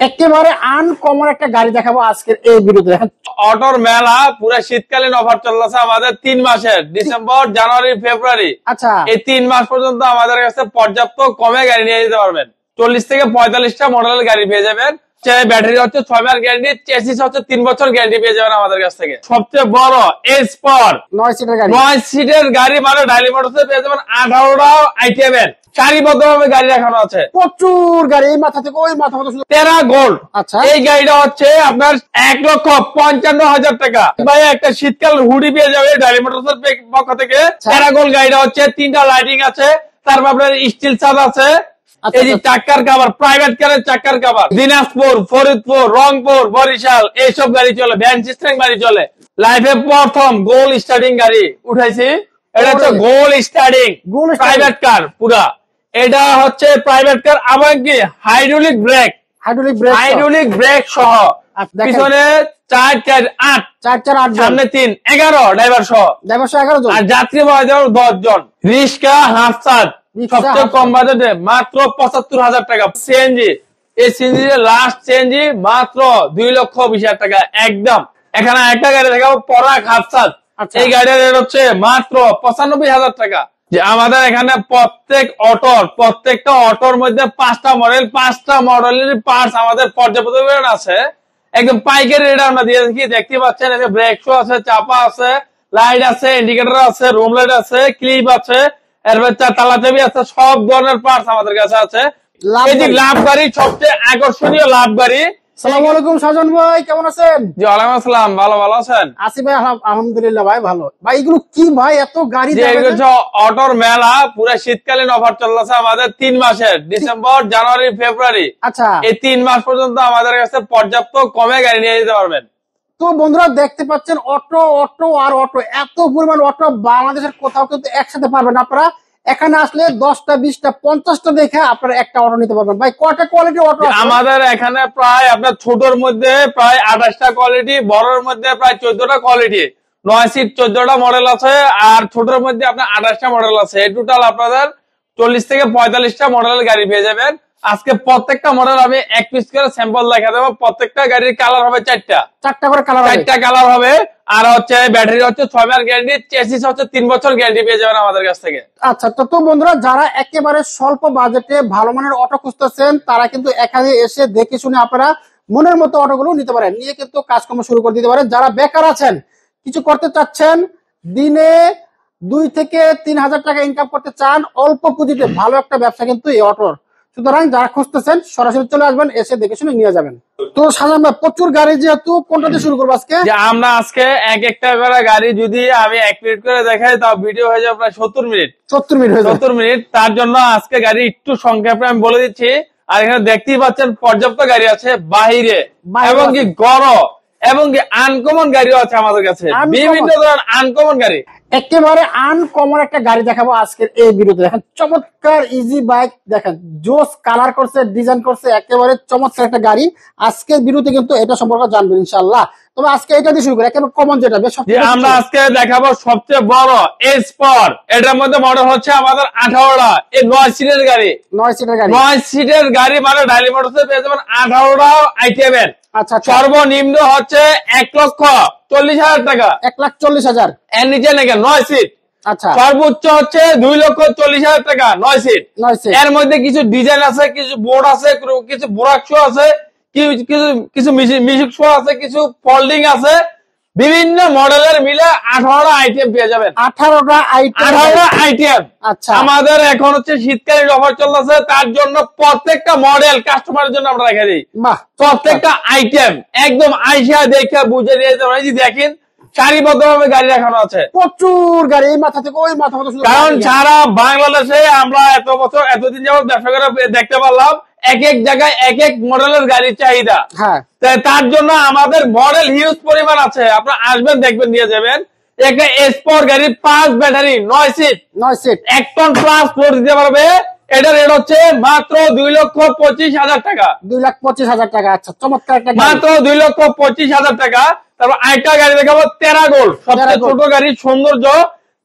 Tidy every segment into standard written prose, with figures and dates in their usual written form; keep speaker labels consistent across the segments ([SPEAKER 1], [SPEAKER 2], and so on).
[SPEAKER 1] একেবারে আনকমন একটা গাড়ি দেখাবো আজকের এই ভিডিওতে। দেখেন
[SPEAKER 2] অটোর মেলা পুরো শীতকালীন অফার চলতেছে আমাদের 3 মাসের, ডিসেম্বর, জানুয়ারি, ফেব্রুয়ারি।
[SPEAKER 1] আচ্ছা,
[SPEAKER 2] এই 3 মাস পর্যন্ত আমাদের কাছে পর্যাপ্ত কমে গাড়ি নিয়ে যেতে পারবেন। 40 থেকে 45টা মডেলের গাড়ি পেয়ে যাবেন। ব্যাটারি হচ্ছে 6 মাস গ্যারান্টি, চেসিস হচ্ছে 3 বছর গ্যারান্টি পেয়ে যাবেন আমাদের কাছ থেকে। সবচেয়ে বড় এসপর
[SPEAKER 1] 9 সিটের গাড়ি,
[SPEAKER 2] 9 সিটের গাড়ি মানে ডাইলি মোটরসে পেয়ে যাবেন 18টা আইটেমের সারিবদ্ধভাবে গাড়ি রাখানো আছে।
[SPEAKER 1] প্রচুর গাড়ি, এই মাথা থেকে ওই মাথা পর্যন্ত।
[SPEAKER 2] টেরা গোল্ড।
[SPEAKER 1] আচ্ছা,
[SPEAKER 2] এই গাড়িটা হচ্ছে আপনার 1,55,000 টাকা। ভাই একটা শীতকাল হুডি পেয়ে যাবে ডাইলি মোটরসের পক্ষ থেকে। টেরা গোল্ড গাড়িটা হচ্ছে 3টা লাইটিং আছে, তারপর আপনার স্টিল ছাদ আছে। এই যে চাক্কার কাভার, প্রাইভেট কারের চাক্কার কাভার। দিনাজপুর, ফরিদপুর, রংপুর, বরিশাল এইসব গাড়ি চলে, ভ্যান সিস্টেম গাড়ি চলে। লাইফে প্রথম গোল স্টার্টিং গাড়ি উঠাইছি। এটা হচ্ছে গোল স্টার্টিং প্রাইভেট কার পুরা। এটা হচ্ছে প্রাইভেট কার, আবার কি হাইড্রোলিক ব্রেক, হাইড্রোলিক ব্রেক সহ। পিছনে 4-4-8, সামনে 3, 11 ড্রাইভার সহ
[SPEAKER 1] 11 জন,
[SPEAKER 2] আর যাত্রী বলা যায় 10 জন। রিক্সা হাফ চার্জ, সবচেয়ে কম বাজেটে মাত্র 75,000 টাকা। সিএনজি, এই সিএনজি লাস্ট সিএনজি মাত্র 2,20,000 টাকা একদম। এখানে একটা গাড়ি দেখাবো পরাগ হাফ চার্জ। এই গাড়ির রেট হচ্ছে মাত্র 95,000 টাকা। যে আমাদের এখানে প্রত্যেকটা অটোর মধ্যে 5টা মডেল, 5টা মডেলের পার্টস আমাদের পর্যাপ্ত আছে। একদম পাইকারি রেট আমরা দিয়ে দেখি, দেখতে পাচ্ছেন। ব্রেক শো আছে, চাপা আছে, লাইট আছে, ইন্ডিকেটর আছে, রুম লাইট আছে, ক্লিপ আছে, এরপর তালা চাবি আছে, সব ধরনের পার্টস আমাদের কাছে আছে। এই যে লাভ গাড়ি, সবচেয়ে আকর্ষণীয় লাভ গাড়ি।
[SPEAKER 1] সালাম আলাইকুম সাজন ভাই, কেমন আছেন?
[SPEAKER 2] জি ওয়ালাইকুম আসসালাম, ভালো আছেন?
[SPEAKER 1] আসি ভাই, আলহামদুলিল্লাহ ভাই ভালো। ভাই এগুলো কি ভাই, এত গাড়ি?
[SPEAKER 2] অটোর মেলা পুরো শীতকালীন অফার চলতেছে আমাদের 3 মাসের, ডিসেম্বর, জানুয়ারি, ফেব্রুয়ারি।
[SPEAKER 1] আচ্ছা,
[SPEAKER 2] এই 3 মাস পর্যন্ত আমাদের কাছে পর্যাপ্ত কমে গাড়ি নিয়ে যেতে পারবেন।
[SPEAKER 1] তো বন্ধুরা দেখতে পাচ্ছেন অটো আর অটো, এত পরিমাণ অটো বাংলাদেশের কোথাও কিন্তু একসাথে পারবেন আপনারা। এখানে আসলে 10টা 20টা 50টা দেখে আপনারা একটা অটো নিতে পারবেন। ভাই কয়টা কোয়ালিটি অটো
[SPEAKER 2] আমাদের এখানে? প্রায় আপনার ছোটর মধ্যে প্রায় 28টা কোয়ালিটি, বড়র মধ্যে প্রায় 14টা কোয়ালিটি। 9 সিট 14টা মডেল আছে, আর ছোটর মধ্যে আপনার 28টা মডেল আছে। এই টোটাল আপনাদের 40 থেকে 45টা মডেলের গাড়ি পেয়ে যাবেন। আজকে প্রত্যেকটা মডেল আমি এক পিস করে স্যাম্পল দেখা দেবো। প্রত্যেকটা গাড়ির কালার হবে 4টা
[SPEAKER 1] করে কালার,
[SPEAKER 2] 4টা কালার হবে। আর হচ্ছে ব্যাটারি হচ্ছে 6 মাস গ্যারান্টি, চেসিস হচ্ছে 3 বছর গ্যারান্টি পেয়ে যাবেন আমাদের কাছ থেকে।
[SPEAKER 1] আচ্ছা, তো বন্ধুরা যারা একেবারে স্বল্প বাজেটে ভালো মানের অটো খুঁজতেছেন, তারা কিন্তু এখানে এসে দেখে শুনে আপনারা মনের মতো অটোগুলো নিতে পারেন, নিয়ে কিন্তু কাজকর্ম শুরু করে দিতে পারেন। যারা বেকার আছেন, কিছু করতে চাচ্ছেন, দিনে 2 থেকে 3,000 টাকা ইনকাম করতে চান অল্প পুঁজিতে, ভালো একটা ব্যবসা কিন্তু এই অটোর। সুতরাং যারা খুঁজতেছেন সরাসরি চলে আসবেন, এসে দেখে শুনে নিয়ে যাবেন। তো সাধারণ প্রচুর গাড়ি, যেহেতু কোনটা দিয়ে শুরু করবো আজকে?
[SPEAKER 2] আমরা আজকে এক একটা করে গাড়ি যদি আমি 1 মিনিট করে দেখাই, তাও ভিডিও হয়ে যাবে প্রায় 70 মিনিট। তার জন্য আজকে গাড়ি একটু সংক্ষেপে আমি বলে দিচ্ছি। আর এখানে দেখতেই পাচ্ছেন পর্যাপ্ত গাড়ি আছে বাহিরে, এবং কি গড় এবং কি আনকমন গাড়িও আছে আমাদের কাছে, বিভিন্ন ধরনের আনকমন গাড়ি।
[SPEAKER 1] একেবারে আনকমন একটা গাড়ি দেখাবো আজকের এই ভিডিওতে। দেখেন চমৎকার ইজি বাইক, দেখেন জোস কালার করছে, ডিজাইন করছে, একেবারে চমৎকার একটা গাড়ি। আজকের ভিডিওতে কিন্তু এটা সম্পর্কে জানবেন ইনশাআল্লাহ। তবে আজকে এটা দিয়ে শুরু করি, একেবারে কমন যেটা
[SPEAKER 2] আমরা আজকে দেখাবো সবচেয়ে বড় এসপর। এটার মধ্যে মডেল হচ্ছে আমাদের 18টা। এই 9 সিটের গাড়ি, 9 সিটের গাড়ি মানে ডাইলি মোটরসে পেয়ে যাবেন 18টা আইটেমের।
[SPEAKER 1] আচ্ছা,
[SPEAKER 2] সর্বনিম্ন হচ্ছে 1,40,000 টাকা,
[SPEAKER 1] 1,40,000
[SPEAKER 2] এর নিচে নাকি 9 সিট।
[SPEAKER 1] আচ্ছা,
[SPEAKER 2] সর্বোচ্চ হচ্ছে 2,40,000 টাকা 9 সিট। এর মধ্যে কিছু ডিজাইন আছে, কিছু বোর্ড আছে, কিছু বোরাক শো আছে, কিছু মিউজিক শো আছে, কিছু ফোল্ডিং আছে, বিভিন্ন মডেলের মিলে 18টা আইটেম পেয়ে যাবেন।
[SPEAKER 1] 18টা
[SPEAKER 2] আইটেম।
[SPEAKER 1] আচ্ছা,
[SPEAKER 2] আমাদের এখন হচ্ছে শীতকালীন অফার চলতেছে, তার জন্য প্রত্যেকটা মডেল কাস্টমারের জন্য আমরা রেখে দিই। প্রত্যেকটা আইটেম একদম আইসা দেখে বুঝে নিয়ে যেতে পারি। দেখেন সারিবদ্ধভাবে গাড়ি রাখানো আছে,
[SPEAKER 1] প্রচুর গাড়ি, এই মাথা থেকে ওই মাথা পর্যন্ত।
[SPEAKER 2] কারণ সারা বাংলাদেশে আমরা এতদিন যাবত ব্যবসা করে দেখতে পারলাম এক এক জায়গায় এক এক মডেলের গাড়ির চাহিদা। তার জন্য আমাদের মডেল হিউজ পরিমাণ আছে। আপনারা আসবেন, দেখবেন, নিয়ে যাবেন। একটা এসপর গাড়ি 5 battery 9 seat 1 ton plus load দিতে পারবে। এটার রেট হচ্ছে মাত্র 2,25,000 টাকা,
[SPEAKER 1] 2,25,000 টাকা। আচ্ছা, চমৎকার একটা
[SPEAKER 2] মাত্র 2,25,000 টাকা। তারপর আরেকটা গাড়ি দেখাবো টেরা গোল্ড, সবচেয়ে ছোট গাড়ি, সৌন্দর্য,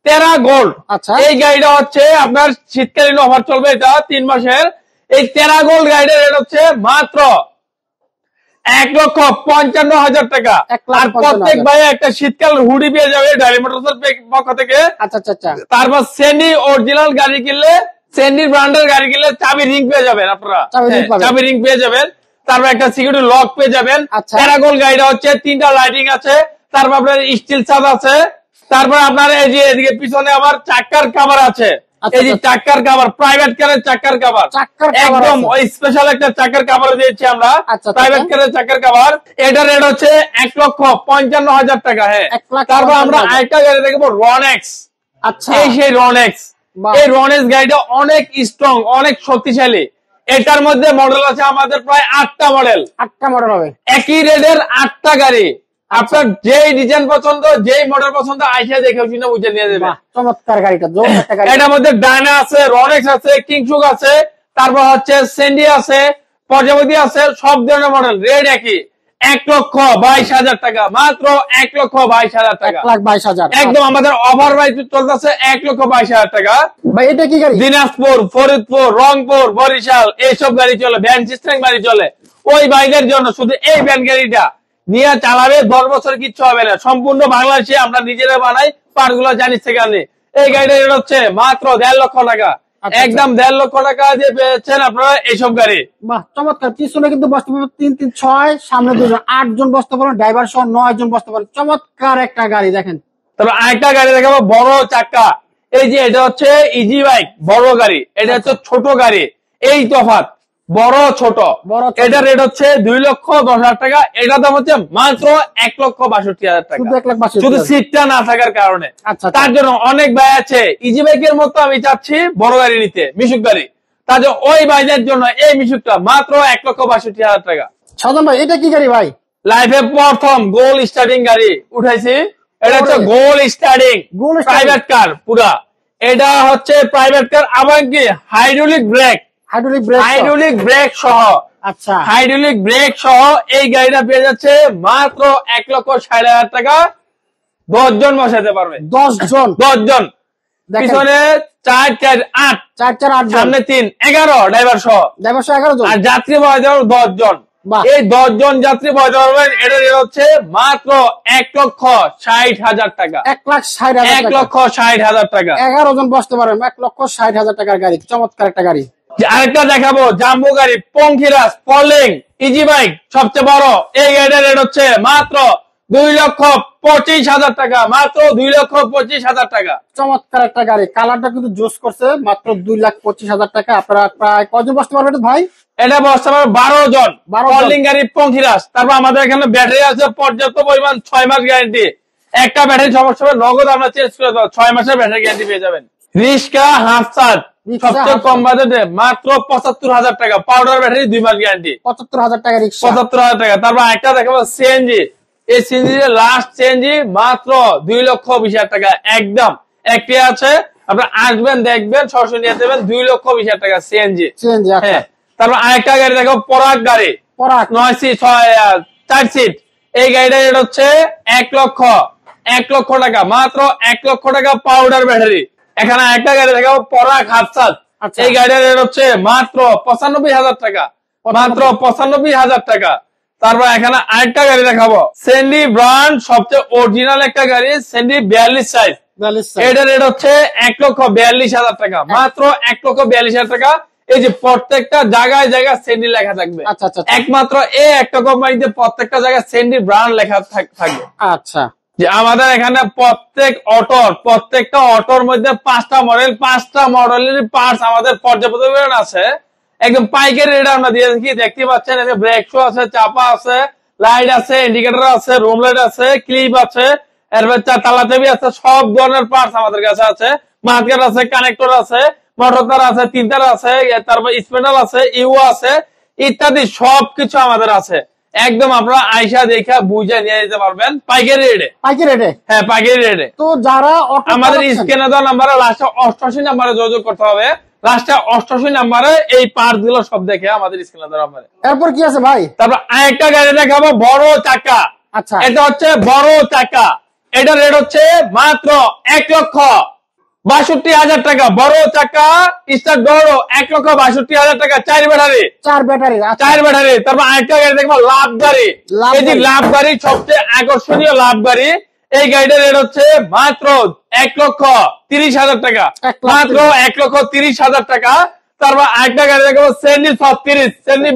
[SPEAKER 2] টেরা গোল্ড।
[SPEAKER 1] আচ্ছা,
[SPEAKER 2] এই গাড়িটা হচ্ছে আপনার শীতকালীন অফার চলবে, এটা 3 মাসের। এই টেরা গোল্ড গাড়িটার রেট হচ্ছে মাত্র 1,55,000 টাকা। আর প্রত্যেক ভাই একটা শীতকাল হুডি পেয়ে যাবে ডাইরি মোটরসের পক্ষ থেকে।
[SPEAKER 1] আচ্ছা আচ্ছা আচ্ছা।
[SPEAKER 2] তারপর সেন্ডি অরিজিনাল গাড়ি কিনলে, সেন্ডি ব্র্যান্ডের গাড়ি কিনলে চাবি রিং পেয়ে যাবেন আপনারা, চাবি রিং পেয়ে যাবেন। তারপর একটা সিকিউরিটি লক পেয়ে যাবেন। প্যারাগল গাড়িটা হচ্ছে 3টা লাইটিং আছে। তারপর আপনার স্টিল ছাদ আছে। তারপর আপনার এই যে এদিকে পিছনে আবার চাক্কার কভার আছে। এই যে চাক্কার কভার, প্রাইভেট কারের চাক্কার কভার, একদম ওই স্পেশাল একটা চাক্কার কভার দিয়েছি আমরা, প্রাইভেট কারের চাক্কার কভার। এটা রেট হচ্ছে 1,55,000 টাকা। হ্যাঁ, তারপর আমরা আরেকটা গাড়ি দেখবো রনেক্স।
[SPEAKER 1] আচ্ছা,
[SPEAKER 2] এই সেই রনেক্স। এই রনেক্স গাড়িটা অনেক স্ট্রং, অনেক শক্তিশালী। এটার মধ্যে মডেল আছে আমাদের প্রায় 8টা মডেল।
[SPEAKER 1] 8টা মডেল হবে,
[SPEAKER 2] একই রেটের 8টা গাড়ি। আপনার যেই ডিজাইন পছন্দ, যেই মডেল পছন্দ, আইসা দেখে শুনে বুঝে নিয়ে যাবে।
[SPEAKER 1] চমৎকার গাড়িটা,
[SPEAKER 2] এটার মধ্যে ডায়না আছে, রনেক্স আছে, কিংশুক আছে, তারপর হচ্ছে সেন্ডি আছে, প্রজাপতি আছে, সব ধরনের মডেল। রেট একই, 1,22,000 টাকা, মাত্র 1,22,000 টাকা,
[SPEAKER 1] 1,22,000
[SPEAKER 2] একদম আমাদের অফার প্রাইস চলতেছে 1,22,000 টাকা।
[SPEAKER 1] ভাই এটা কি গাড়ি?
[SPEAKER 2] দিনাজপুর, ফরিদপুর, রংপুর, বরিশাল এইসব গাড়ি চলে, ভ্যান সিস্টেম গাড়ি চলে। ওই বাইকের জন্য শুধু এই ভ্যান গাড়িটা নিয়ে চালাবে, 10 বছর কিচ্ছু হবে না। সম্পূর্ণ বাংলাদেশে আমরা নিজেরা বানাই, পার্টগুলো জানিস থেকে আনি। এই গাড়িটা রেট হচ্ছে মাত্র 1.5 লক্ষ টাকা, একদম 1.5 লক্ষ টাকা দিয়ে পেয়েছেন আপনারা এইসব গাড়ি।
[SPEAKER 1] বাহ, চমৎকার। পিছনে কিন্তু বসতে পারবেন 3 3 6, সামনে 2 জন, 8 জন বসতে পারবেন, ড্রাইভার সহ 9 জন বসতে পারবেন। চমৎকার একটা গাড়ি। দেখেন,
[SPEAKER 2] তারপর আরেকটা গাড়ি দেখাবো, বড় চাকা। এই যে এটা হচ্ছে ইজি বাইক, বড় গাড়ি। এটা হচ্ছে ছোট গাড়ি, এই তফাৎ, বড় ছোট। এটা রেট হচ্ছে 2,10,000 টাকা। এটা দাম হচ্ছে মাত্র 1,62,000 টাকা, শুধু সিটটা না থাকার কারণে। তার জন্য অনেক ভাই আছে ইজি বাইকের মতো আমি চাচ্ছি বড় গাড়ি নিতে, মিশুক গাড়ি। তার জন্য ওই ভাইদের জন্য এই মিশুকটা মাত্র 1,62,000 টাকা।
[SPEAKER 1] সাজান ভাই এটা কি গাড়ি? ভাই
[SPEAKER 2] লাইফে প্রথম গোল স্টার্টিং গাড়ি উঠাইছি। এটা হচ্ছে গোল স্টার্টিং প্রাইভেট কার পুরা। এটা হচ্ছে প্রাইভেট কার, আবার কি হাইড্রোলিক ব্রেক, হাইড্রোলিক ব্রেক সহ।
[SPEAKER 1] আচ্ছা,
[SPEAKER 2] হাইড্রোলিক ব্রেক সহ এই গাড়িটা পেয়ে যাচ্ছে মাত্র 1,60,000 টাকা। 10 জন বসাতে পারবে,
[SPEAKER 1] 10 জন,
[SPEAKER 2] 10 জন। পিছনে 4 4 8,
[SPEAKER 1] 4 4 8,
[SPEAKER 2] সামনে 3 11, ড্রাইভার সহ
[SPEAKER 1] 11 জন।
[SPEAKER 2] আর যাত্রী বসাতে পারবে 10 জন। এই 10 জন যাত্রী বসাতে পারবেন। এটা হচ্ছে মাত্র 1,60,000 টাকা, 1,60,000 টাকা।
[SPEAKER 1] 11 জন বসতে পারবেন, 1,60,000 টাকার গাড়ি। চমৎকার একটা গাড়ি।
[SPEAKER 2] আরেকটা দেখাবো, জাম্বো গাড়ি, পঙ্খিরাজ, পলিং, ইজি বাইক, সবচেয়ে বড়। এই গাড়িটার রেট হচ্ছে মাত্র 2,25,000 টাকা, মাত্র 2,25,000 টাকা।
[SPEAKER 1] চমৎকার একটা গাড়ি, কালারটা কিন্তু জোস করছে। মাত্র 2,25,000 টাকা। আপনারা প্রায় কয়জন বসতে পারবেন ভাই?
[SPEAKER 2] এটা বসতে পারবে 12 জন। পলিং গাড়ি, পঙ্খিরাজ। তারপর আমাদের এখানে ব্যাটারি আছে পর্যাপ্ত পরিমাণ, 6 মাস গ্যারান্টি। একটা ব্যাটারি সমস্যা হবে নগদ আমরা চেঞ্জ করে দেবো, 6 মাসের ব্যাটারি গ্যারান্টি পেয়ে যাবেন। রিস্কা হাফ চার্জ, সবচেয়ে কম বাজেটে মাত্র 75,000 টাকা, পাউডার ব্যাটারি 2 মাস গ্যারান্টি।
[SPEAKER 1] 75,000 টাকা রিক্সা,
[SPEAKER 2] 75,000 টাকা। তারপর একটা দেখাবো সিএনজি। এই সিএনজি লাস্ট সিএনজি মাত্র 2,20,000 টাকা, একদম একটি আছে। আপনারা আসবেন, দেখবেন, সরাসরি নিয়ে যাবেন। 2,20,000 টাকা সিএনজি। হ্যাঁ, তারপর আরেকটা গাড়ি দেখাবো, পরাগ গাড়ি, পরাগ 9 সিট 4 সিট। এই গাড়িটা রেট হচ্ছে 1 লক্ষ টাকা, মাত্র 1 লক্ষ টাকা, পাউডার ব্যাটারি। এখানে একটা গাড়ি দেখাবো, পরাগ হাফসাদ। এই গাড়ির রেট হচ্ছে মাত্র 95,000 টাকা, মাত্র 95,000 টাকা। তারপর এখানে আরেকটা গাড়ি দেখাবো, সেন্ডি ব্র্যান্ড, সবচেয়ে অরিজিনাল একটা গাড়ি, সেন্ডি 42 সাইজ। এটার রেট হচ্ছে 1,42,000 টাকা, মাত্র 1,42,000 টাকা। এই যে প্রত্যেকটা জায়গায় জায়গায় সেন্ডি লেখা থাকবে। একমাত্র এই একটা কোম্পানিতে প্রত্যেকটা জায়গায় সেন্ডি ব্র্যান্ড লেখা থাকবে।
[SPEAKER 1] আচ্ছা,
[SPEAKER 2] যে আমাদের এখানে প্রত্যেকটা অটোর মধ্যে 5টা মডেল, 5টা মডেলের পার্টস আমাদের পর্যাপ্ত আছে। একদম পাইকারি রেট আমরা দিয়ে দেখি, দেখতে পাচ্ছেন। ব্রেক শো আছে, চাপা আছে, লাইট আছে, ইন্ডিকেটর আছে, রুম লাইট আছে, ক্লিপ আছে, এরপর তালা চাবি আছে, সব ধরনের পার্টস আমাদের কাছে আছে। মার্কেট আছে, কানেক্টর আছে, মোটর তার আছে, 3 তার আছে, তারপর স্পেন্ডাল আছে, ইউ আছে, ইত্যাদি সবকিছু আমাদের আছে। একদম আপনারা আইসা দেখা বুঝে নিয়ে যেতে পারবেন পাইকারি রেটে। হ্যাঁ, পাইকারি রেটে।
[SPEAKER 1] তো যারা
[SPEAKER 2] আমাদের স্ক্রিনে দেওয়া নাম্বারে লাস্টে 88 নাম্বারে যোগাযোগ করতে হবে। লাস্টে 88 নাম্বারে এই পার্ট গুলো সব দেখে আমাদের স্ক্রিনে দেওয়া নাম্বারে।
[SPEAKER 1] এরপর কি আছে ভাই?
[SPEAKER 2] তারপর আরেকটা গাড়ি দেখাবো, বড় চাকা। আচ্ছা, এটা হচ্ছে বড় চাকা। এটা রেট হচ্ছে মাত্র 1 62,000 টাকা, বড় চাকা স্টার বড় 1,62,000 টাকা, 4 ব্যাটারি।
[SPEAKER 1] 4 battery,
[SPEAKER 2] 4 battery. তারপর আরেকটা গাড়ি দেখবো লাভ গাড়ি। এই যে লাভ গাড়ি সবচেয়ে আকর্ষণীয় লাভ গাড়ি। এই গাড়িটার রেট হচ্ছে মাত্র 1,30,000 টাকা, মাত্র 1,30,000 টাকা। তারপর আরেকটা গাড়ি দেখবো সেন্ডি 36, সেন্ডি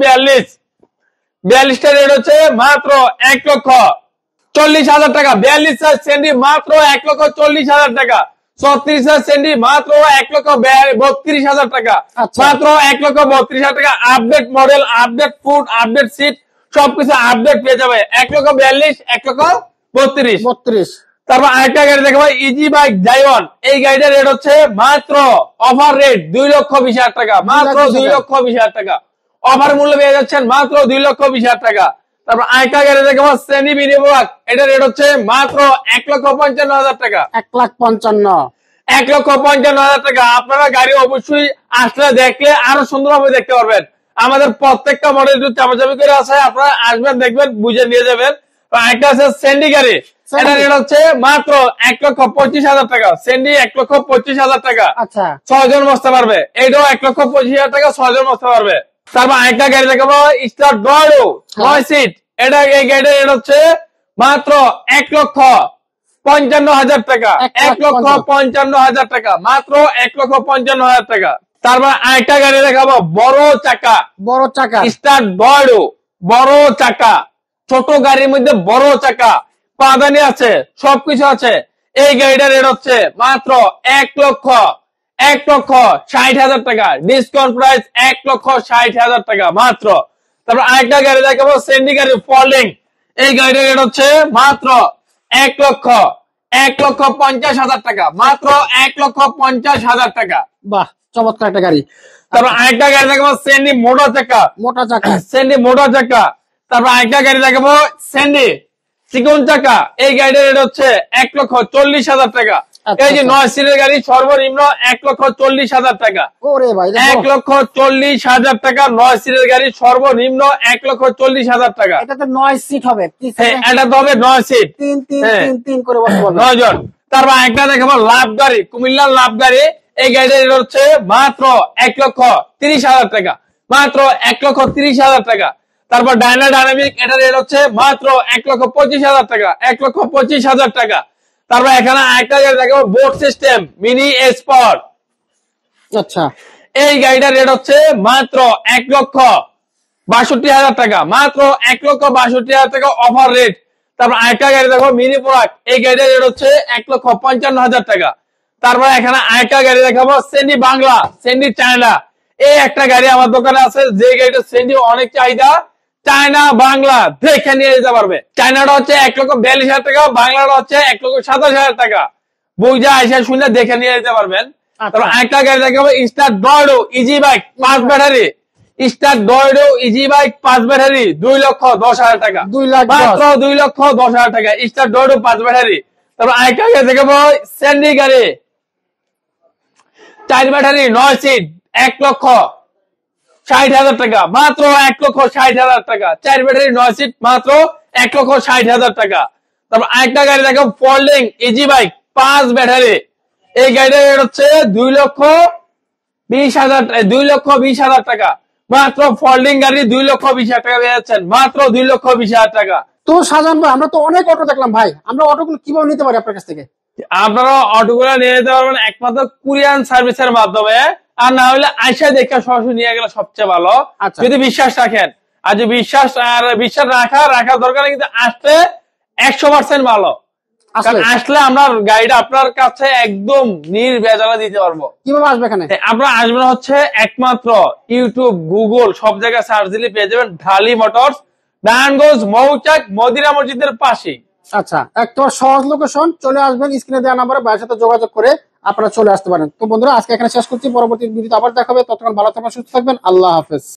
[SPEAKER 2] 42টার রেট হচ্ছে মাত্র 1,40,000 টাকা। 42 সেন্ডি মাত্র 1,40,000 টাকা। 36 সেন্ডি মাত্র 1,32,000 টাকা, মাত্র 1,32,000 টাকা। Update model, update food, update seat, সবকিছু আপডেট পেয়ে যাবে। 1,42,000, 1,32,000। তারপর আরেকটা গাড়ি দেখবো ইজি বাইক জাইওয়ান। এই গাড়িটার রেট হচ্ছে মাত্র অফার রেট 2,20,000 টাকা, মাত্র 2,20,000 টাকা। অফার মূল্য পেয়ে যাচ্ছেন মাত্র 2,20,000 টাকা। তারপর আরেকটা গাড়ি দেখবো শ্রেণী বিনিয়োগ। এটা রেট হচ্ছে মাত্র 1,55,000 টাকা, 1,55,000 টাকা। আপনারা গাড়ি অবশ্যই আসলে দেখলে আরো সুন্দরভাবে দেখতে পারবেন। আমাদের প্রত্যেকটা মডেল একটু চাপাচাপি করে আছে, আপনারা আসবেন দেখবেন বুঝে নিয়ে যাবেন। একটা আছে সেন্ডি গাড়ি, এটা রেট হচ্ছে মাত্র 1,25,000 টাকা। সেন্ডি 1,25,000 টাকা, 6 জন বসতে পারবে। এইটাও 1,25,000 টাকা, 6 জন বসতে পারবে। তারপর আরেকটা গাড়ি দেখাবো স্টার ড্রয়ো 9 সিট। এটা এই গাড়িটার রেট হচ্ছে মাত্র 1,55,000 টাকা, 1,55,000 টাকা, মাত্র 1,55,000 টাকা। তারপর আরেকটা গাড়ি দেখাবো বড় চাকা, স্টার ড্রয়ো বড় চাকা। ছোট গাড়ির মধ্যে বড় চাকা, পাদানি আছে, সবকিছু আছে। এই গাড়িটার রেট হচ্ছে মাত্র 1,60,000 টাকা। ডিসকাউন্ট প্রাইস 1,60,000 টাকা মাত্র। তারপর আরেকটা গাড়ি দেখাবো সেন্ডি গাড়ি ফলিং। এই গাড়িটার রেট হচ্ছে মাত্র 1,50,000 টাকা, মাত্র 1,50,000 টাকা।
[SPEAKER 1] বাহ, চমৎকার একটা গাড়ি।
[SPEAKER 2] তারপর আরেকটা গাড়ি দেখাবো সেন্ডি মোটা চাকা, সেন্ডি মোটা চাকা। তারপর আরেকটা গাড়ি দেখাবো সেন্ডি চিকন চাকা। এই গাড়িটার রেট হচ্ছে 1,40,000 টাকা। এই যে 9 সিটের গাড়ি সর্বনিম্ন 1,40,000 টাকা, 1,40,000 টাকা। 9 সিটের গাড়ি সর্বনিম্ন 1,40,000 টাকা।
[SPEAKER 1] এটা তো 9 সিট হবে,
[SPEAKER 2] এটা তো হবে 9 সিট,
[SPEAKER 1] 3 করে বসতে পারবে
[SPEAKER 2] 9 জন। তারপর একটা দেখাবো লাভ গাড়ি, কুমিল্লার লাভ গাড়ি। এই গাড়িটার রেট হচ্ছে মাত্র 1,30,000 টাকা, মাত্র 1,30,000 টাকা। তারপর ডাইনামিক, এটা রেট হচ্ছে মাত্র 1,25,000 টাকা, 1,25,000 টাকা। তারপর এখানে আরেকটা গাড়ি দেখাবো বোট সিস্টেম মিনি স্পট।
[SPEAKER 1] আচ্ছা,
[SPEAKER 2] এই গাড়িটার রেট হচ্ছে মাত্র 1,62,000 টাকা, মাত্র 1,62,000 টাকা অফার রেট। তারপর আরেকটা গাড়ি দেখো মিনি প্রোডাক্ট। এই গাড়িটার রেট হচ্ছে 1,55,000 টাকা। তারপর এখানে আরেকটা গাড়ি দেখাবো সেন্ডি বাংলা, সেন্ডি চায়না। এই একটা গাড়ি আমার দোকানে আছে, যে গাড়িটা সেন্ডি অনেক চাহিদা। চায়না বাংলা দেখে নিয়ে যেতে পারবে। চায়নাটা হচ্ছে 1,42,000 টাকা, বাংলাটা হচ্ছে 1,27,000 টাকা। বুঝা আইসা শুনে দেখে নিয়ে যেতে পারবেন। তারপর আরেকটা গাড়ি দেখাবো স্টার ড্রয়ো ইজি বাইক 5 ব্যাটারি। স্টার ড্রয়ো ইজি বাইক 5 ব্যাটারি 2,10,000 টাকা, মাত্র 2,10,000 টাকা। স্টার ড্রয়ো 5 ব্যাটারি। তারপর আরেকটা গাড়ি দেখাবো সেন্ডি গাড়ি 4 ব্যাটারি 9 সিট 1,60,000 টাকা, মাত্র 1,60,000 টাকা। 4 ব্যাটারি 9 সিট মাত্র 1,60,000 টাকা। তারপর আরেকটা গাড়ি দেখো ফোল্ডিং ইজি বাইক 5 ব্যাটারি। এই গাড়িটার রেট হচ্ছে 2,20,000 টাকা, মাত্র ফোল্ডিং গাড়ি 2,20,000 টাকা পেয়ে যাচ্ছেন, মাত্র 2,20,000 টাকা।
[SPEAKER 1] তো সাজান ভাই, আমরা তো অনেক অটো দেখলাম ভাই, আমরা অটোগুলো কিভাবে নিতে পারি আপনার কাছ থেকে?
[SPEAKER 2] আপনারা অটোগুলো নিয়ে যেতে পারবেন একমাত্র কুরিয়ান সার্ভিসের মাধ্যমে, আর না হলে আইসা দেখে সরাসরি নিয়ে গেলে সবচেয়ে ভালো, যদি বিশ্বাস রাখেন। আর যদি বিশ্বাস রাখার দরকার নেই, কিন্তু আসলে 100% ভালো। আসলে আমরা গাড়িটা আপনার কাছে একদম নির্ভেজালে দিতে পারবো।
[SPEAKER 1] কিভাবে আসবে এখানে?
[SPEAKER 2] আপনারা আসবেন হচ্ছে একমাত্র ইউটিউব, গুগল সব জায়গায় সার্চ দিলে পেয়ে যাবেন ঢালি মোটরস, নারায়ণগঞ্জ মৌচাক মদিনা মসজিদের পাশে।
[SPEAKER 1] আচ্ছা, একটা সহজ লোকেশন, চলে আসবেন স্ক্রিনে দেওয়া নাম্বারে ভাইয়ের সাথে যোগাযোগ করে আপনারা চলে আসতে পারেন। তো বন্ধুরা, আজকে এখানে শেষ করছি, পরবর্তী ভিডিওতে আবার দেখা হবে। ততক্ষণ ভালো থাকবেন, সুস্থ থাকবেন, আল্লাহ হাফেজ।